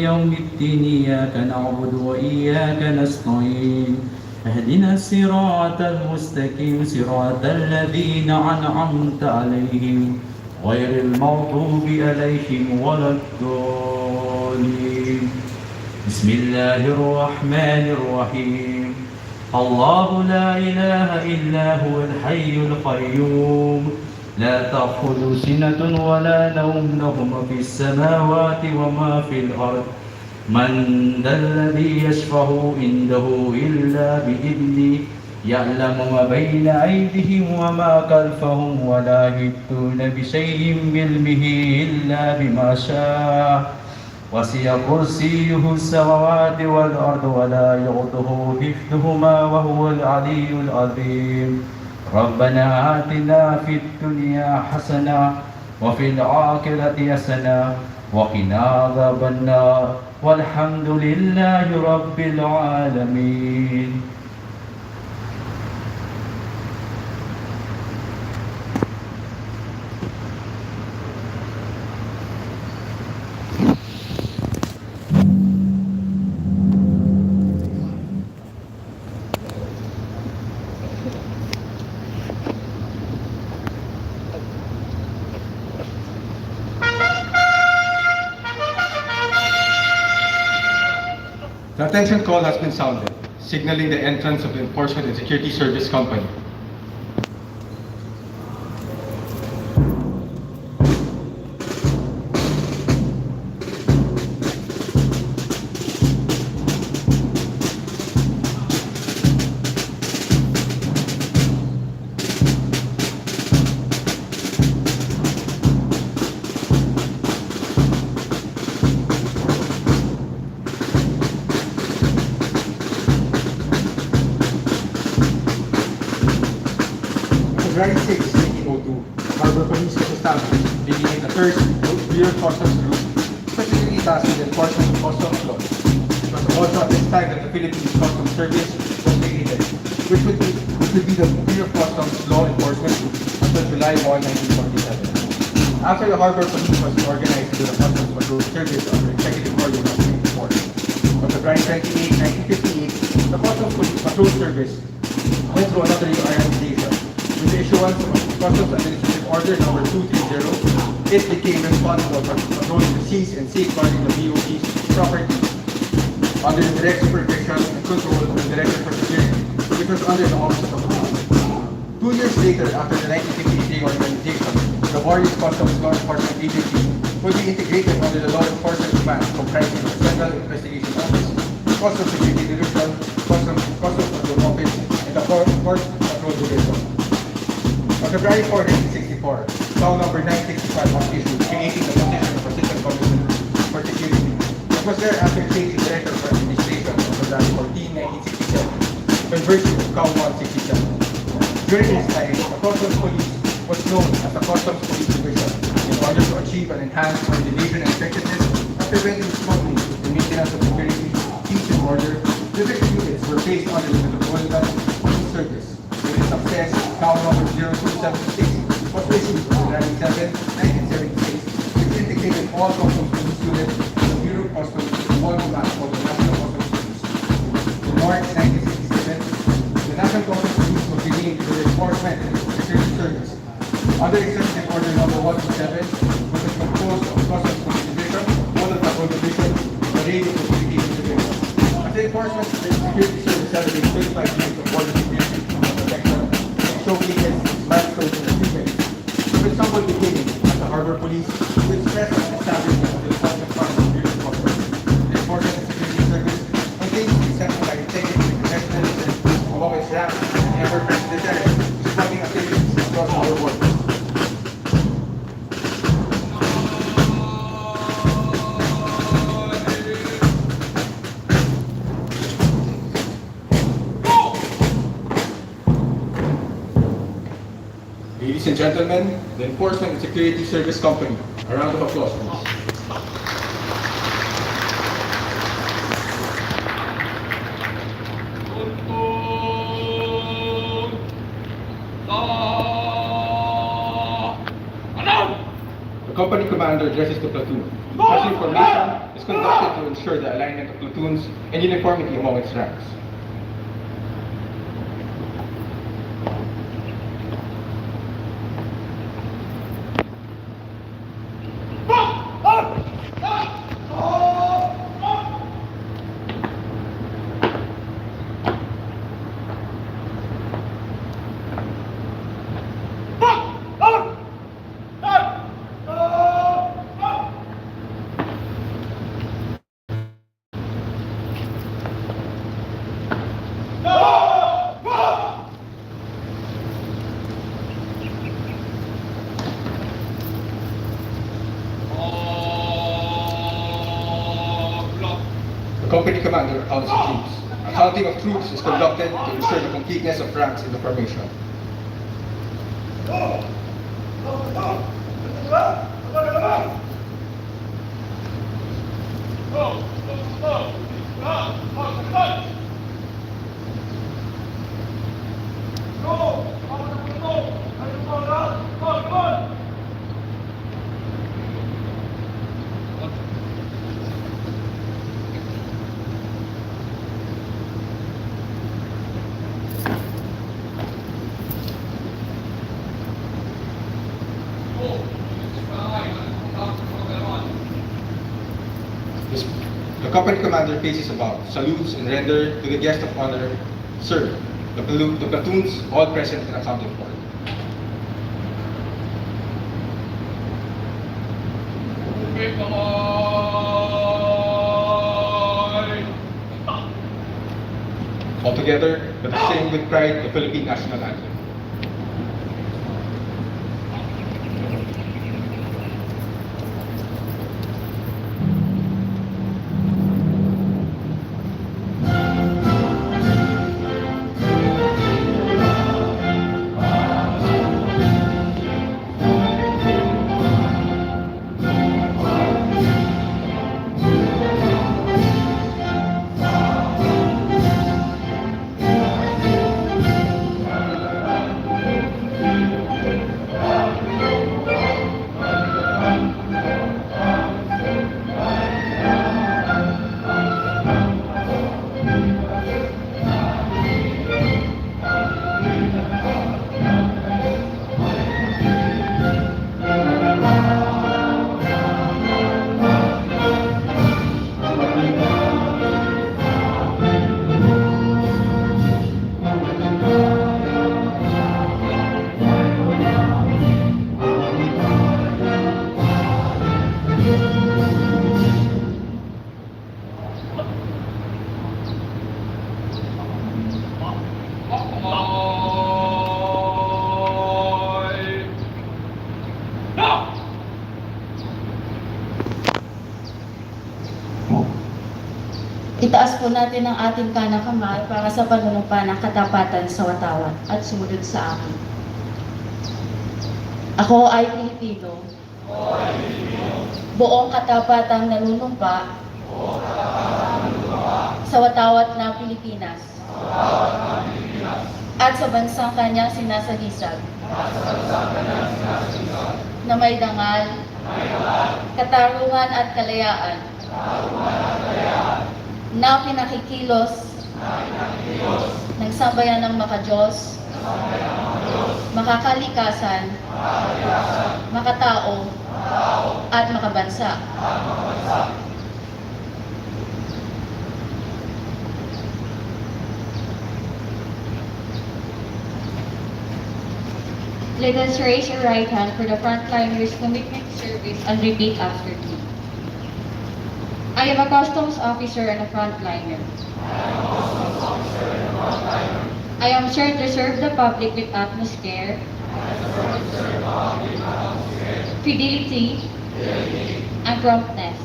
يوم الدين إياك نعبد وإياك نستعين اهدنا الصراط المستقيم صراط الذين أنعمت عليهم غير المغضوب عليهم ولا الضالين. بسم الله الرحمن الرحيم. الله لا إله إلا هو الحي القيوم لا تأخذه سنة ولا نوم له ما في السماوات وما في الأرض من ذا الذي يشفع عنده إلا بإذنه يعلم ما بين أيديهم وما خلفهم ولا يحيطون بشيء من علمه إلا بما شاء وسع كرسيه السماوات والأرض ولا يؤوده حفظهما وهو العلي العظيم. ربنا آتنا في الدنيا حسنة وفي الآخرة حسنة وقنا عذاب النار والحمد لله رب العالمين. The attention call has been sounded, signaling the entrance of the Enforcement and Security Service Company. February 6, 1902, Harbor Police was established, beginning the first Bureau of Customs Group, specifically tasked with the enforcement of customs law. It was also at this time that the Philippines Customs Service was created, which would be the Bureau of Customs Law Enforcement Group until July 1, 1947. After the Harbor Police was organized into the Customs Patrol Service under Executive Order No. 24. On February 28, 1958, the Customs Patrol Service went through another reorganization. With the issuance of Customs Administrative Order No. 230, it became responsible for controlling the seas and safeguarding the BOC's property under the direct supervision and control of the Director for Security, which was under the Office of the Police. 2 years later, after the 1953 reorganization, the various Customs Law Enforcement agencies would be integrated under the Law Enforcement Command, comprising the Central Investigation Office, Customs Security Division, Customs Patrol Office, and the Port Patrol Division. On February 4, 1964, Law No. 965 was issued, creating the position of Assistant Commissioner for Security. It was thereafter changed to Director for Administration on February 14, 1967, by virtue of Law 167. During this time, the Customs Police was known as the Customs Police Division in order to achieve an enhanced coordination and effectiveness of preventing smuggling and maintenance of security, peace and order. Different units were based under the Metropolitan Police Service. With its success, Law No. 0276 was issued on January 7, 1976, which integrated all Customs Police units in the Bureau of Customs in one command called the National Customs Police. In March 1967, the National Customs Police was renamed to the Enforcement and Security Service. Under Executive Order No. 127, which was composed of Customs Police Division, Border Patrol Division, and the Radio Communication Division. As the Enforcement and Security Service celebrates 25 years of border security and protection, and showcases its milestones and achievements. With somewhat beginning at the Harbor Police, which stressed the establishment of the Enforcement Funds of Bureau of Customs. The Enforcement and Security Service continues to be central by integrity and professionalism among its staff and ever-present deterrent to smuggling activities across our borders. Ladies and gentlemen, the Enforcement and Security Service Company. A round of applause, please. The company commander addresses the platoon. Such information is is conducted to ensure the alignment of platoons and uniformity among its ranks. Company commander counts the troops. A counting of troops is conducted to ensure the completeness of ranks in the formation. The company commander faces about, salutes and render to the guest of honor, sir, the platoons all present and accounted for. All together, let us sing with pride the Philippine national anthem. Itaas po natin ang ating kanang kamay para sa panunumpa ng katapatan sa watawat at sumunod sa akin. Ako ay Pilipino. Buong katapatang nanunumpa sa watawat na Pilipinas at sa bansang kanyang sinasagisag na may dangal, katarungan at kalayaan na pinakikilos ng sambayan ng makadiyos, makakalikasan, makatao, at makabansa. Let us raise your right hand for the frontliners' commitment to service and repeat after me. I am a customs officer and a frontliner. I am sure to serve the public with utmost care, fidelity, and promptness.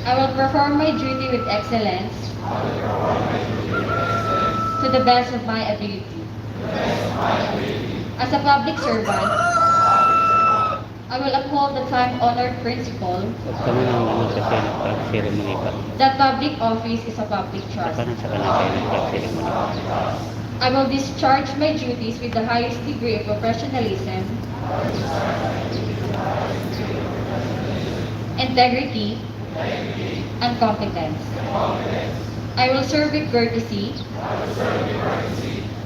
I will perform my duty with excellence to the best of my ability. As a public servant, I will uphold the time-honored principle that public office is a public trust. I will discharge my duties with the highest degree of professionalism, integrity, and competence. I will serve with courtesy,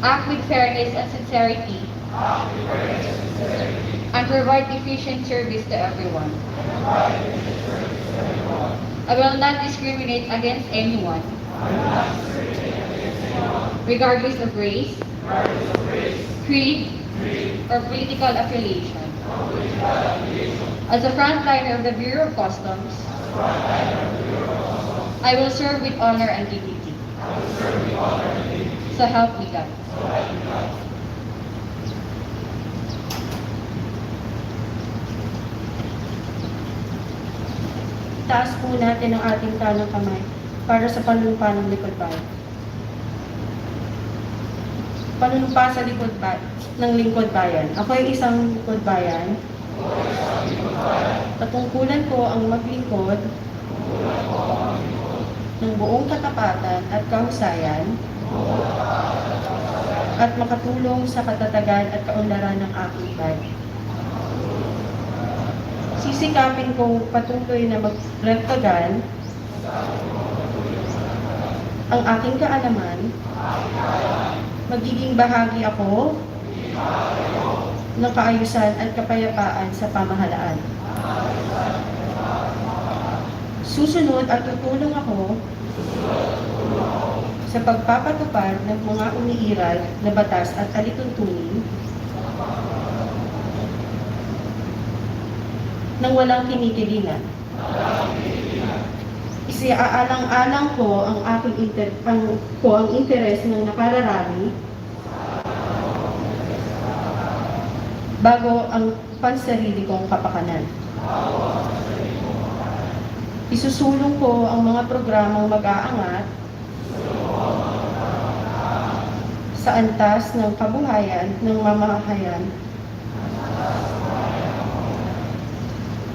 act with fairness and sincerity, and provide efficient service to everyone. I will not discriminate against anyone, regardless of race, creed, or political affiliation. As a frontliner of the Bureau of Customs, I will serve with honor and dignity. So help me God. Taas po natin ang ating kanang kamay para sa panunumpa ng likod bayan. Panunumpa sa ng lingkod bayan. Ako ay isang lingkod bayan. Patungkulan ko ang maglingkod ng buong katapatan at kahusayan at makatulong sa katatagan at kaunlaran ng aking bayan. Sisikapin kong patuloy na magrektagan ang aking kaalaman, magiging bahagi ako ng kaayusan at kapayapaan sa pamahalaan. Susunod at tutulong ako sa pagpapatupad ng mga umiiral na batas at alituntunin nang walang kinikilingan. Isiaalang-alang ko ang ang interes ng nakararami bago ang pansarili kong kapakanan. Isusulong ko ang mga programang mag-aangat sa antas ng kabuhayan ng mamamahayan.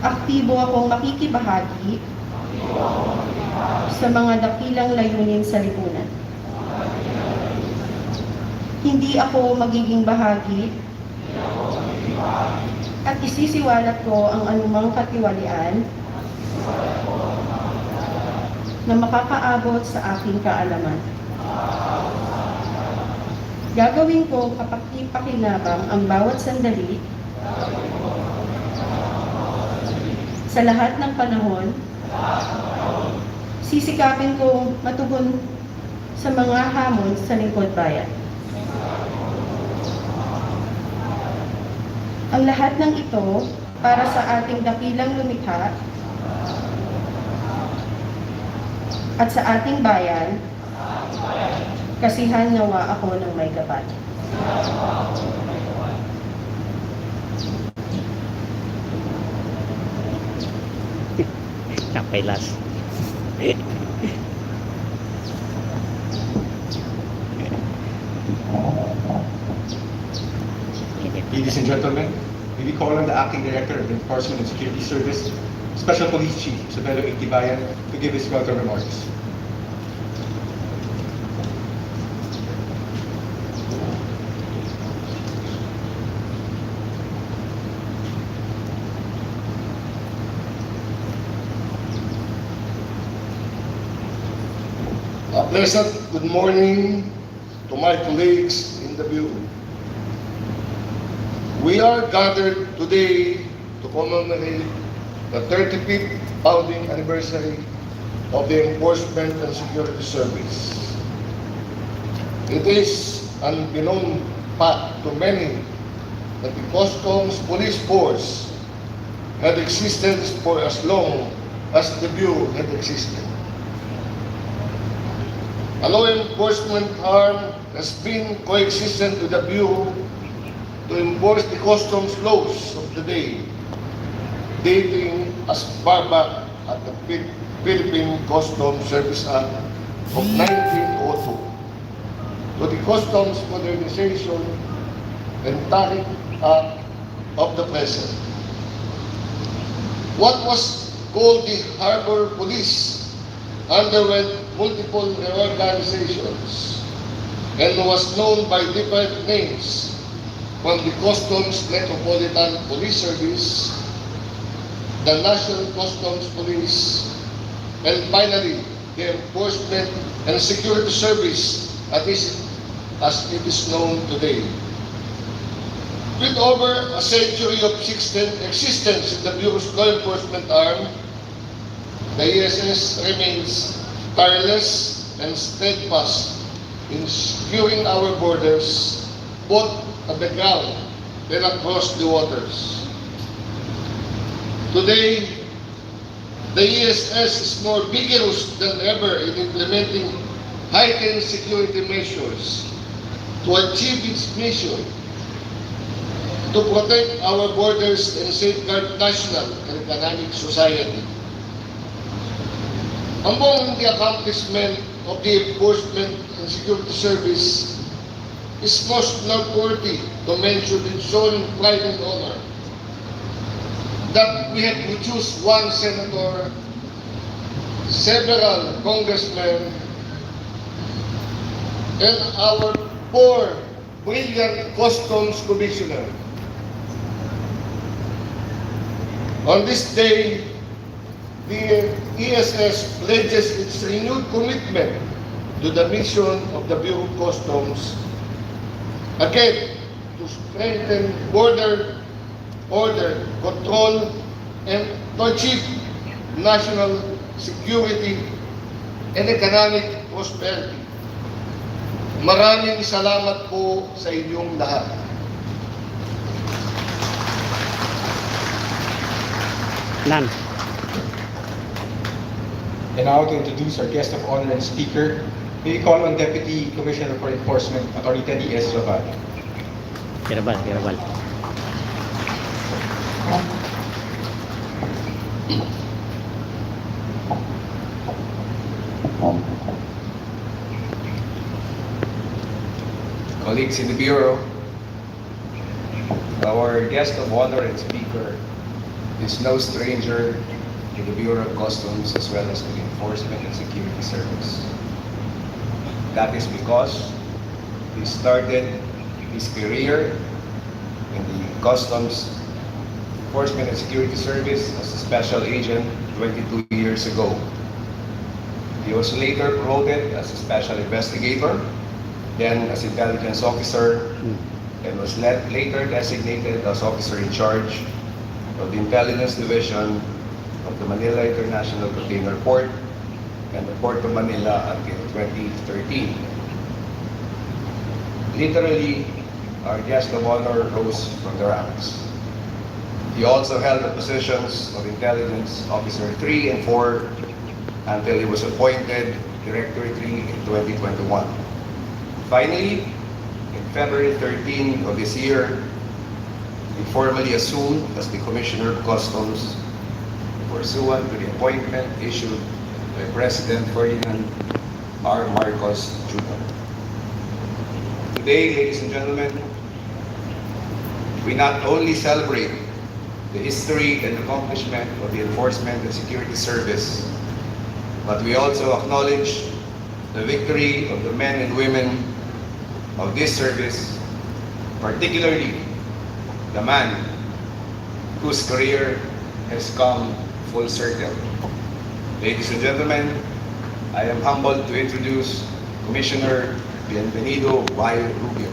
Aktibo akong makikibahagi sa mga dakilang layunin sa lipunan. Hindi ako magiging bahagi at isisiwalat ko ang anumang katiwalian na makakaabot sa aking kaalaman. Gagawin ko kapaki-pakinabang ang bawat sandali sa lahat ng panahon. Sisikapin kong matugon sa mga hamon sa lingkod bayan. Ang lahat ng ito para sa ating dakilang lumikha at sa ating bayan, kasihan nawa ako ng may gapat. Sampai last. Ladies and gentlemen, we will call on the Acting Director of Enforcement and Security Service, Special Police Chief Isabelo Itibayan, to give his welcome remarks. A pleasant good morning to my colleagues in the Bureau. We are gathered today to commemorate the 35th founding anniversary of the Enforcement and Security Service. It is unbeknown fact to many that the Customs Police Force had existed for as long as the Bureau had existed. A law enforcement arm has been coexistent with the Bureau to enforce the customs laws of the day, dating as far back at the Philippine Customs Service Act of 1902 to the Customs Modernization and Tariff Act of the present. What was called the Harbor Police underwent multiple reorganizations and was known by different names, from the Customs Metropolitan Police Service, the National Customs Police, and finally, the Enforcement and Security Service as it is known today. With over a century of existence in the Bureau's law enforcement arm, the ESS remains tireless and steadfast in securing our borders, both at the ground and across the waters. Today, the ESS is more vigorous than ever in implementing heightened security measures to achieve its mission to protect our borders and safeguard national and economic society. Among the accomplishment of the Enforcement and Security Service is most noteworthy to mention in showing pride and honor that we have produced one senator, several congressmen, and our 4 brilliant customs commissioners. On this day, the ESS pledges its renewed commitment to the mission of the Bureau of Customs, again, to strengthen border order, control, and to achieve national security and economic prosperity. Maraming salamat po sa inyong lahat. None. And now to introduce our guest of honor and speaker, may we call on Deputy Commissioner for Enforcement, Attorney Teddy S. Laval. Kirabal, kirabal. Colleagues in the Bureau, our guest of honor and speaker is no stranger to the Bureau of Customs as well as to the Enforcement and Security Service. That is because he started his career in the Customs Enforcement and Security Service as a special agent 22 years ago. He was later promoted as a special investigator, then as intelligence officer, and was later designated as officer in charge of the Intelligence Division of the Manila International Container Port and the Port of Manila until 2013. Literally, our guest of honor rose from the ranks. He also held the positions of Intelligence Officer 3 and 4 until he was appointed Director 3 in 2021. Finally, in February 13 of this year, he formally assumed as the Commissioner of Customs pursuant to the appointment issued by President Ferdinand R. Marcos Jr. Today, ladies and gentlemen, we not only celebrate the history and accomplishment of the Enforcement and Security Service, but we also acknowledge the victory of the men and women of this service, particularly the man whose career has come full circle. Ladies and gentlemen, I am humbled to introduce Commissioner Bienvenido Bayo Rubio.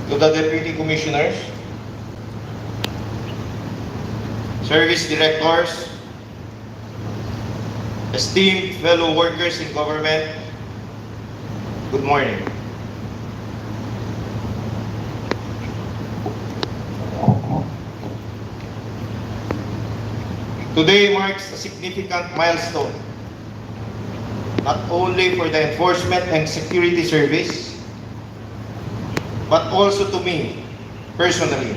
To the Deputy Commissioners, Service Directors, esteemed fellow workers in government, good morning. Today marks a significant milestone, not only for the Enforcement and Security Service, but also to me personally,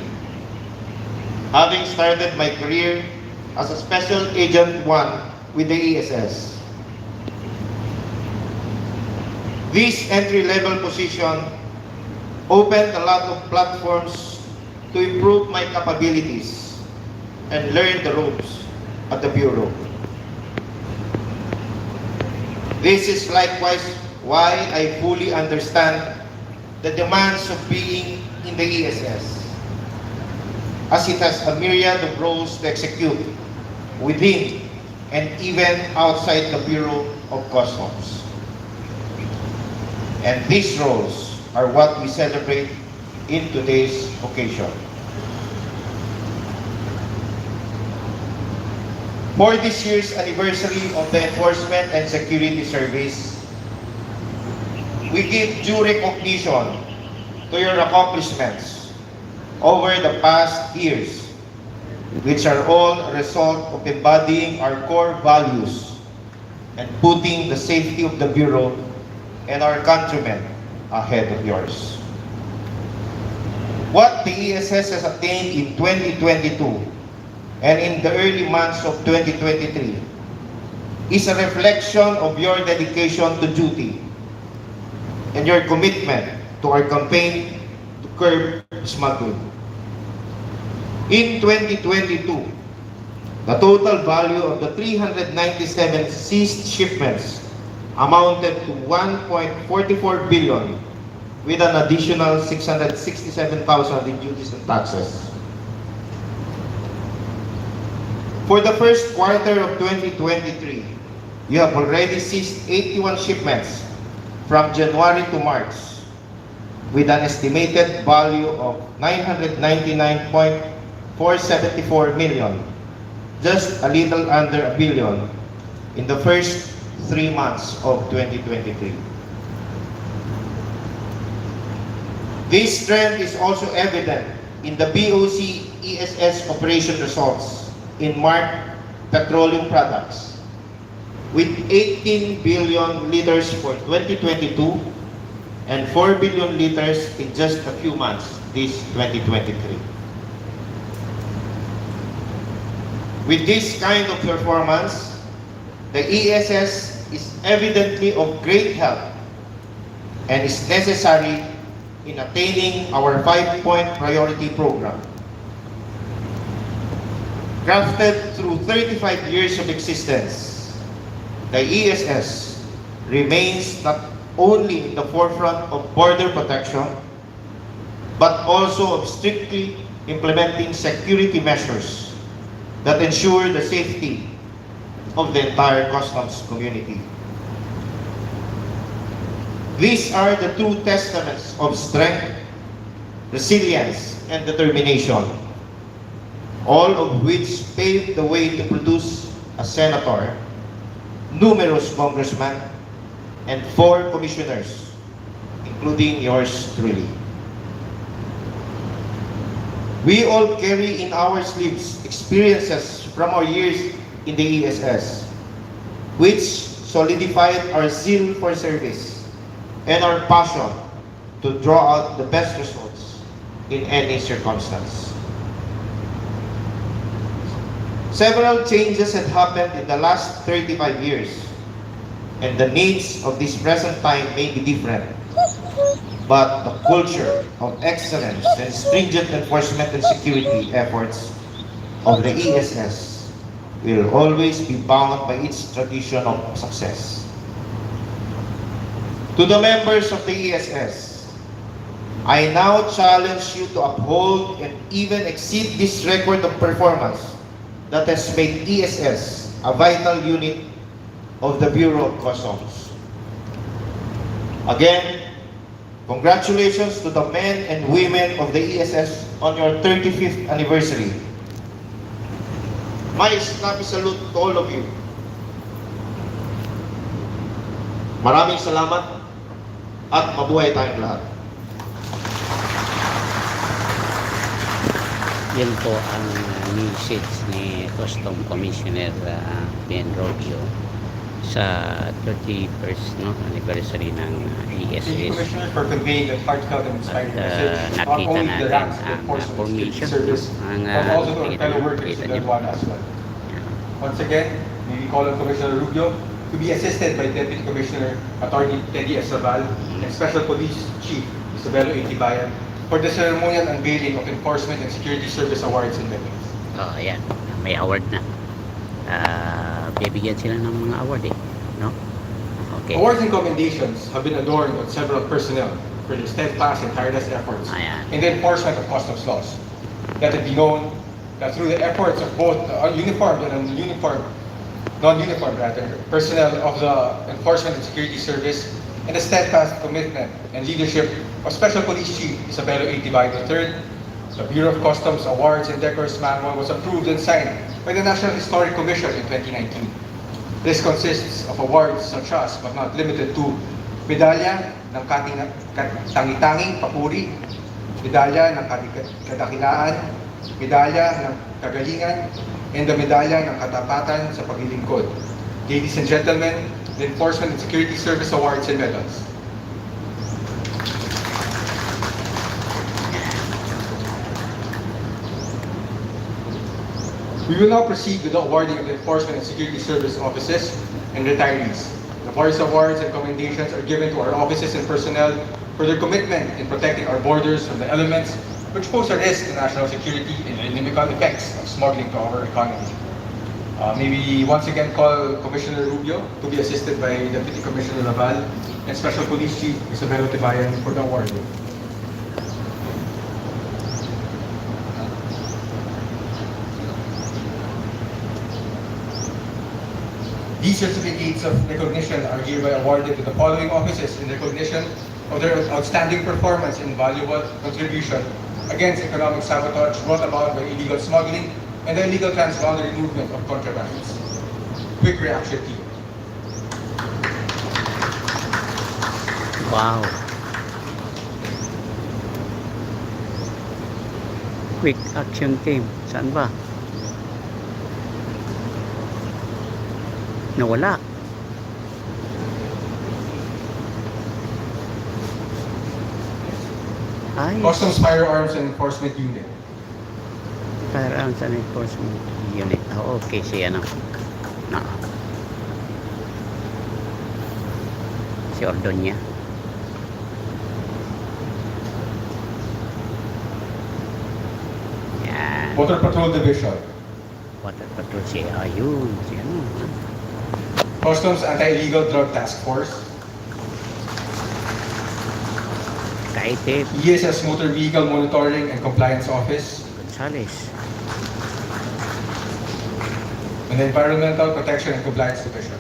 having started my career as a Special Agent 1 with the ESS. This entry-level position opened a lot of platforms to improve my capabilities and learn the ropes at the Bureau. This is likewise why I fully understand the demands of being in the ESS, as it has a myriad of roles to execute within and even outside the Bureau of Customs. And these roles are what we celebrate in today's occasion. For this year's anniversary of the Enforcement and Security Service, we give due recognition to your accomplishments over the past years, which are all a result of embodying our core values and putting the safety of the Bureau and our countrymen ahead of yours. What the ESS has attained in 2022 and in the early months of 2023 is a reflection of your dedication to duty and your commitment to our campaign to curb smuggling. In 2022, the total value of the 397 seized shipments amounted to 1.44 billion, with an additional 667,000 in duties and taxes. For the first quarter of 2023, you have already seized 81 shipments from January to March, with an estimated value of 999.474 million, just a little under a billion in the first 3 months of 2023. This trend is also evident in the BOC ESS operation results in marked petroleum products, with 18 billion liters for 2022 and 4 billion liters in just a few months this 2023. With this kind of performance, the ESS is evidently of great help and is necessary in attaining our 5-point priority program. Crafted through 35 years of existence, the ESS remains not only in the forefront of border protection, but also of strictly implementing security measures that ensure the safety of the entire customs community. These are the true testaments of strength, resilience, and determination, all of which paved the way to produce a senator, numerous congressmen, and 4 commissioners, including yours truly. We all carry in our sleeves experiences from our years in the ESS, which solidified our zeal for service and our passion to draw out the best results in any circumstance. Several changes had happened in the last 35 years, and the needs of this present time may be different. But the culture of excellence and stringent enforcement and security efforts of the ESS will always be bound by its tradition of success. To the members of the ESS, I now challenge you to uphold and even exceed this record of performance that has made ESS a vital unit of the Bureau of Customs. Again, congratulations to the men and women of the ESS on your 35th anniversary. My snappy salute to all of you. Maraming salamat at mabuhay tayong lahat. Yan po ang message ni Custom Commissioner Ben Robio sa 31st anniversary ng Thank you, ESS. Commissioner, for conveying that heartfelt and inspiring message, not Nakita only to the natin ranks of the ang Forces of formation, Service, ang but also to our nakita fellow workers nakita in niyo. Delwan as well. Once again, we call on Commissioner Rubio to be assisted by Deputy Commissioner Attorney Teddy Esabal and Special Police Chief Isabelo A. Tibayan, for the ceremonial unveiling of Enforcement and Security Service Awards and Medals. Oh, ayan. May award na. Bibigyan sila ng mga award eh. No? Okay. Awards and commendations have been adorned on several personnel for their steadfast and tireless efforts Ayan. in the enforcement of customs laws. Let it be known that through the efforts of both uniformed and non-uniformed personnel of the Enforcement and Security Service and the steadfast commitment and leadership of Special Police Chief Isabelo A. Tibayan III, the Bureau of Customs Awards and Decorous Manual was approved and signed by the National Historic Commission in 2019. This consists of awards such as, but not limited to, Medalya ng Tangi-Tanging Papuri, Medalya ng Kadakilaan, Medalya ng Kagalingan, and the Medalya ng Katapatan sa Paglilingkod. Ladies and gentlemen, the Enforcement and Security Service Awards and Medals. We will now proceed with the awarding of the Enforcement and Security Service offices and retirees. The various awards and commendations are given to our officers and personnel for their commitment in protecting our borders from the elements which pose a risk to national security and the inimical effects of smuggling to our economy. Maybe once again call Commissioner Rubio to be assisted by Deputy Commissioner Laval and Special Police Chief Isabelo Tibayan for the awarding. These certificates of recognition are hereby awarded to the following officers in recognition of their outstanding performance and valuable contribution against economic sabotage brought about by illegal smuggling and the illegal transboundary movement of contrabands. Quick reaction team. Wow. Quick action team. Saan ba? Nawala. Ay, Customs Firearms and Enforcement Unit. Firearms and Enforcement Unit. Oh, okay, si ano. No. Si Ordonya. Yan. Motor Patrol Division. Water Patrol si ayun. Si ano. Customs Anti-Illegal Drug Task Force. Kaitip. ESS Motor Vehicle Monitoring and Compliance Office. Gonzales. And the Environmental Protection and Compliance Division.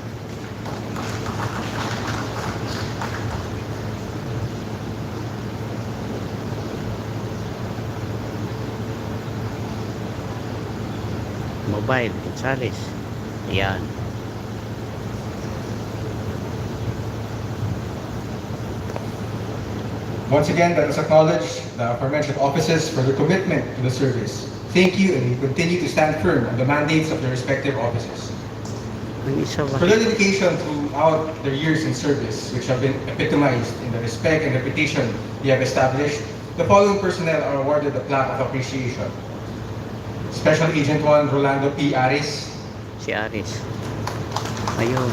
Mobile. Gonzales. Yan. Once again, let us acknowledge the aforementioned officers for their commitment to the service. Thank you, and we continue to stand firm on the mandates of their respective offices. Ang isa ba? For their dedication throughout their years in service, which have been epitomized in the respect and reputation they have established, the following personnel are awarded the plaque of appreciation. Special Agent 1 Rolando P. Aris, Si Aris. Ayun.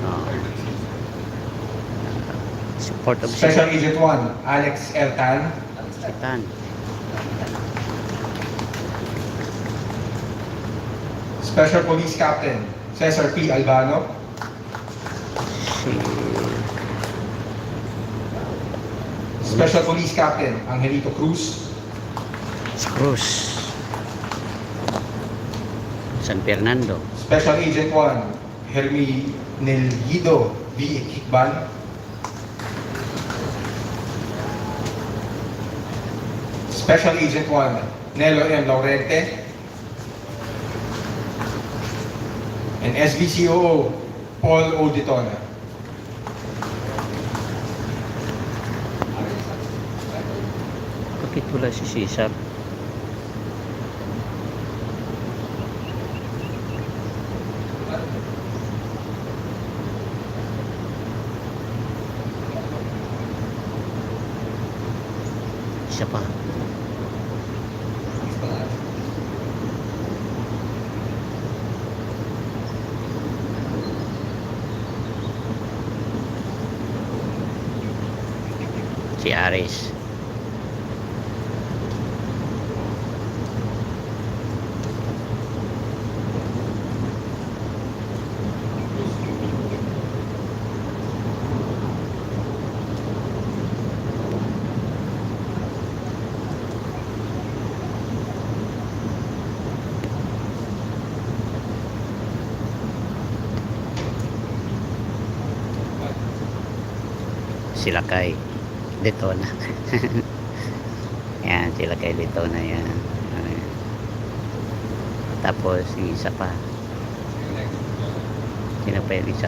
Oh. Support of Special Agent 1 Alex L. Tan, Satan. Special Police Captain Cesar P. Albano, Si Special Police Captain Angelito Cruz, Cruz. San Fernando. Special Agent 1 Hermi Nelgido V. Ikban, Special Agent 1 Nelo M. Laurente, and SBCOO Paul O. Ditona. Bakit wala si Cesar? Isa pa. Si Aris. Sila kay Detona. Yan, sila kay Detona yan. Ayan. Tapos yung isa pa. Sino pa yung isa?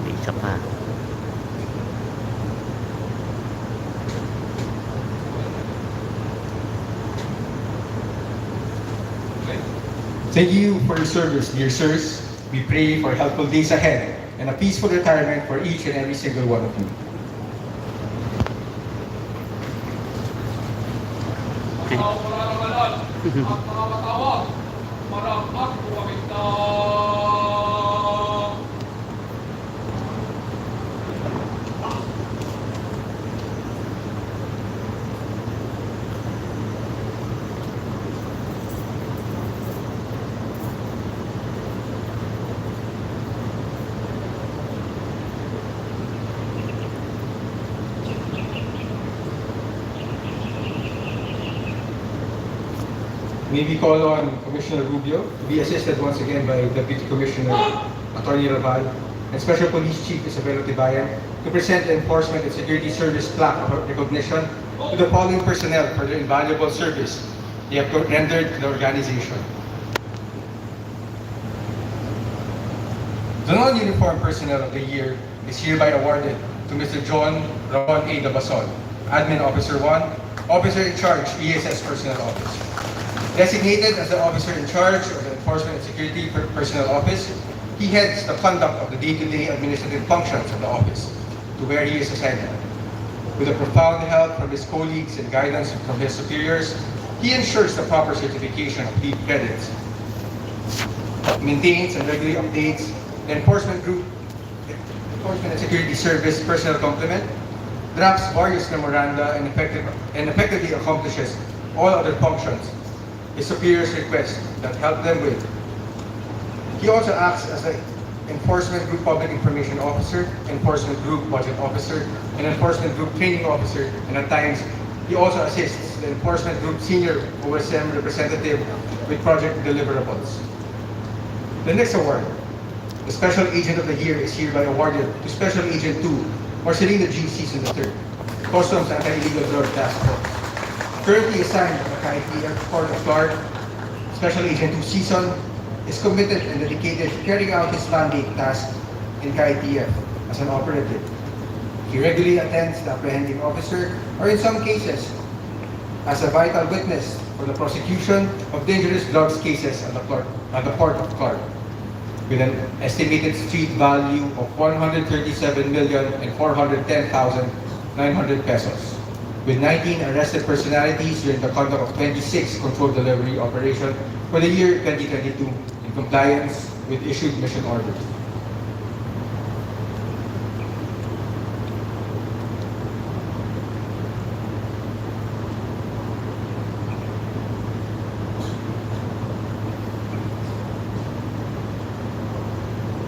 May isa pa. Thank you for your service, dear sirs. We pray for helpful days ahead and a peaceful retirement for each and every single one of you. May we call on Commissioner Rubio to be assisted once again by Deputy Commissioner Attorney Raval and Special Police Chief Isabel Tibayan to present the Enforcement and Security Service plaque of recognition to the following personnel for their invaluable service they have rendered to the organization. The non-uniformed personnel of the year is hereby awarded to Mr. John Ramon A. Dabasol, Admin Officer 1, Officer in Charge, ESS Personnel Office. Designated as the officer in charge of the Enforcement and Security Personnel Office, he heads the conduct of the day-to-day administrative functions of the office, to where he is assigned. With a profound help from his colleagues and guidance from his superiors, he ensures the proper certification of leave credits, maintains and regularly updates the Enforcement and Security Service Personnel Complement, drafts various memoranda, and effectively accomplishes all other functions his superiors request that help them with. He also acts as the Enforcement Group Public Information Officer, Enforcement Group Budget Officer, and Enforcement Group Training Officer, and at times, he also assists the Enforcement Group Senior OSM representative with project deliverables. The next award, the Special Agent of the Year, is hereby awarded to Special Agent 2, Marcelina G. Season III, Customs Anti-Illegal Drug Task Force. Currently assigned to the KITF Port of Clark, Special Agent 2 Season is committed and dedicated to carrying out his mandate task in KITF as an operative. He regularly attends the apprehending officer, or in some cases, as a vital witness for the prosecution of dangerous drugs cases at the Port of Clark, with an estimated street value of 137,410,900 pesos. With 19 arrested personalities during the conduct of 26 controlled delivery operations for the year 2022 in compliance with issued mission orders.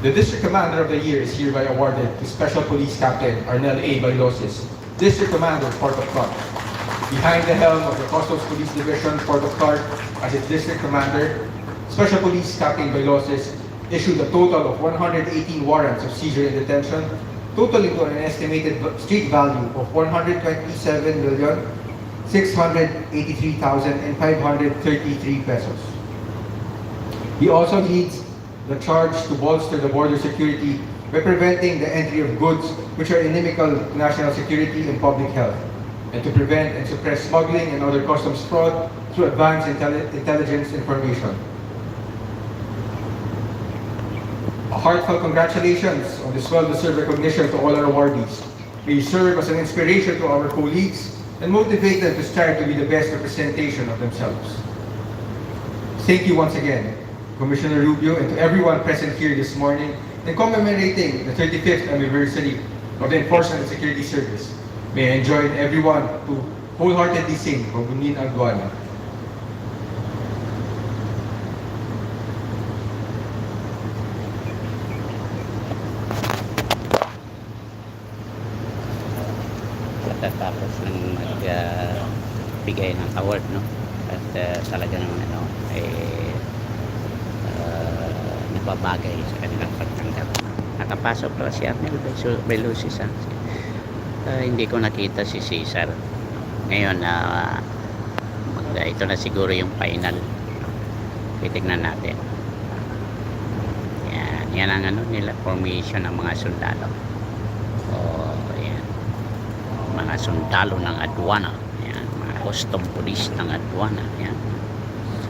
The District Commander of the Year is hereby awarded to Special Police Captain Arnel A. Bailosis, District Commander, Port of Clark. Behind the helm of the Customs Police Division, Port of Clark, as its District Commander, Special Police Captain Bailosis issued a total of 118 warrants of seizure and detention, totaling to an estimated street value of 127,683,533 pesos. He also leads the charge to bolster the border security by preventing the entry of goods which are inimical to national security and public health, and to prevent and suppress smuggling and other customs fraud through advanced intelligence information. A heartfelt congratulations on this well-deserved recognition to all our awardees. May you serve as an inspiration to our colleagues and motivate them to strive to be the best representation of themselves. Thank you once again, Commissioner Rubio, and to everyone present here this morning in commemorating the 35th anniversary of the Enforcement and Security Service. May I join everyone to wholeheartedly sing Mabunin ang Duana. Tapos ng magbigay ng award, no? At talaga naman nababagay sa kanilang pagtanggap. Nakapasok pala si Arnel Belusis. Hindi ko nakita si Cesar. Ngayon ito na siguro yung final. Titignan natin. Yan ang nila, formation ng mga sundalo. Mga sundalo ng aduana, yan, mga custom police ng aduana, yan,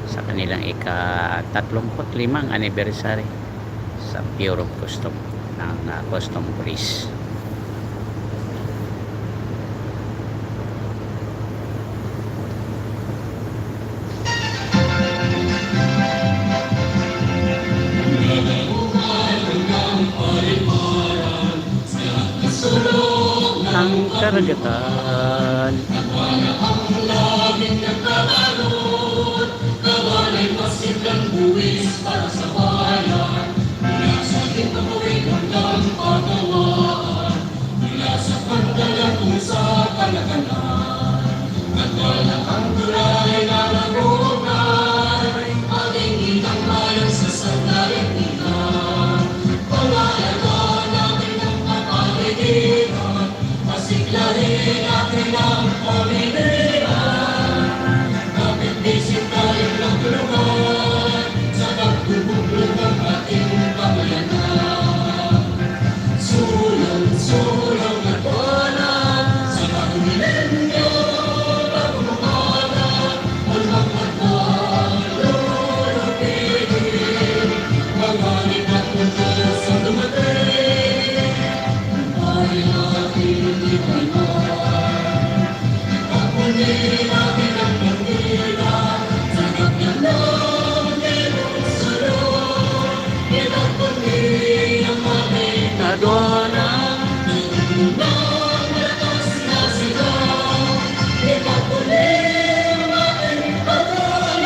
sa kanilang ika-35 anniversary sa Bureau of Custom ng custom police. Ang karagatan kawalay masiglang buwis para sa bayan, mula sa hintawin hanggang pagawaan, mula sa pagdalang sa kalakalan, nagwalang ang tulay na nagunay, ating itang bayan sa sandaigdigan, pangalagaan natin ang kapaligiran, pasiklarin natin ang pamilihan, kapit bisip tayo ng tulungan, sa pagbubuklog ng ating pamayanan. Sulang at wala, sa bagong milenyo, bagong umaga, ang magmagmahal, lulupigil, mangalit at muntos sa dumating, ay natin ipanan. Kapunin natin ang bandila, sa gagyan ng Jerusalem, itapunin ang aming aduana. unang malakas na sigaw, itapunin ang aming pagkalan.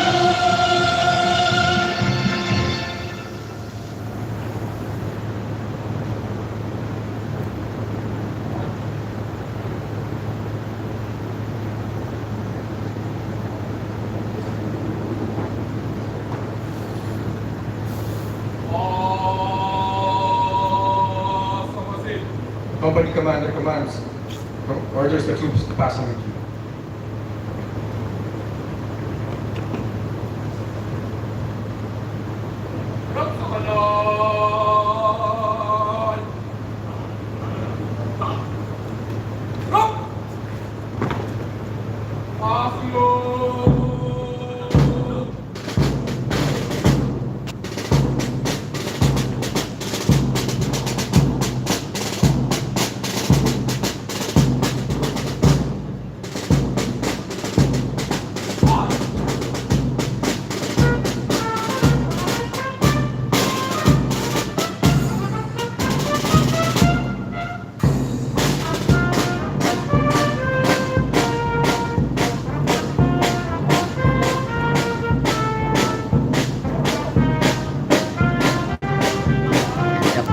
Company commander commands, orders the troops to pass on the queue.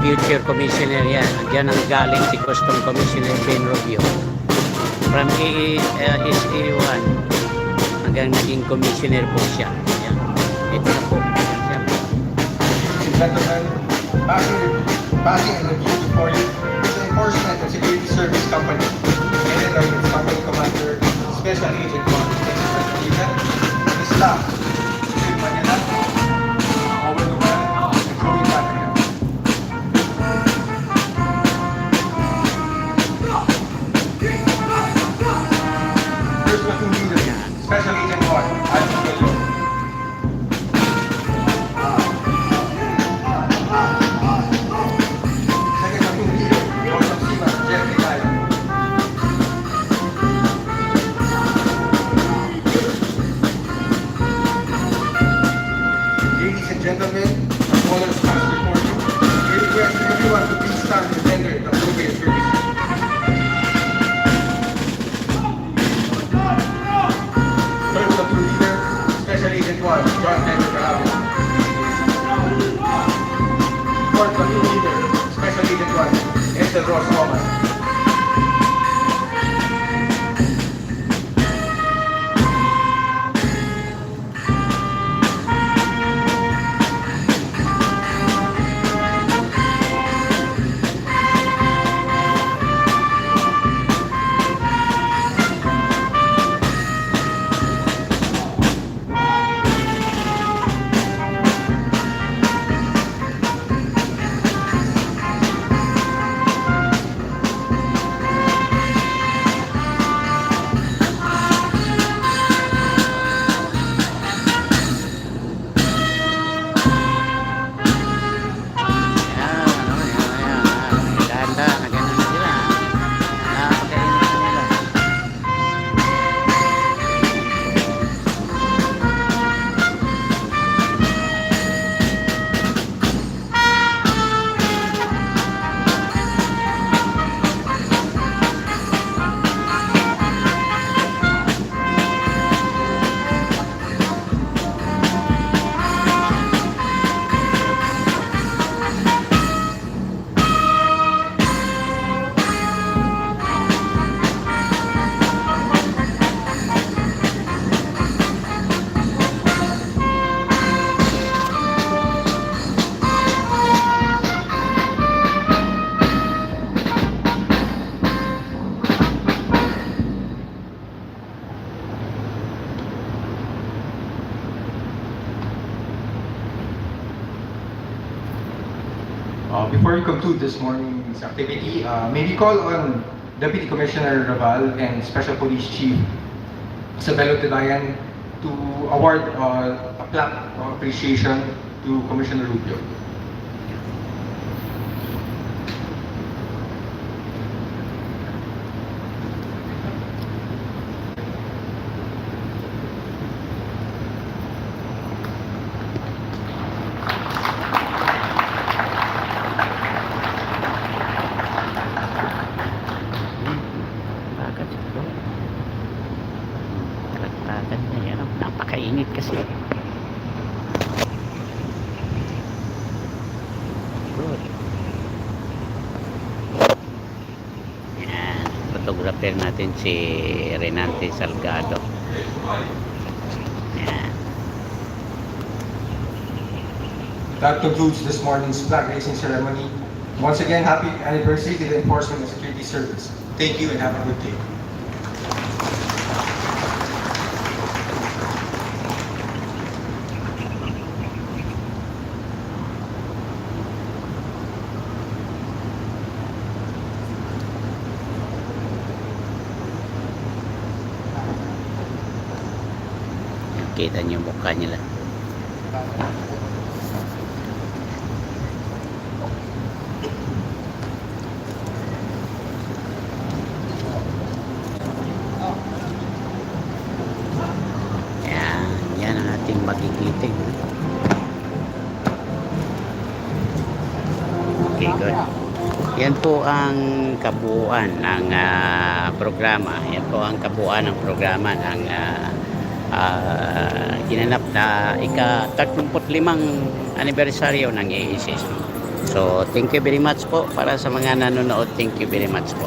Future Commissioner yan. Diyan ang galing si Custom Commissioner Ben Rubio. From ESA1 hanggang naging Commissioner po siya. Yan. Ito na po. Yan. Gentlemen, passing and review for you is the Enforcement and Security Service Company, headed by its company commander, Special Agent Juan. The staff, Chief Manila, over the world, including Patrick. First platoon leader, Special Agent Juan, Anthem. Second platoon leader, Joseph Simas, Jeffrey Lyon. gentlemen, our honors past before you, we request everyone to please stand and render the appropriate service. First of two leader, Special Agent 1, John Henry Calabo. Fourth of two leader, Special Agent 1, Ethel Ross Coman. Before we conclude this morning's activity, may we call on Deputy Commissioner Raval and Special Police Chief Isabelo Tibayan to award a plaque of appreciation to Commissioner Rubio. Napakainit kasi. Good. Yan. Photographer natin si Renante Salgado. Yan. That concludes this morning's flag raising ceremony. Once again, happy anniversary to the Enforcement and Security Service. Thank you and have a good day. Kita niyo mukha nila. Yan ang ating magigiting. Okay, good. Yan po ang kabuuan ng programa. Yan po ang kabuuan ng programa ng ginanap na ika-35 anibersaryo ng ESS. So, thank you very much po para sa mga nanonood. Thank you very much po.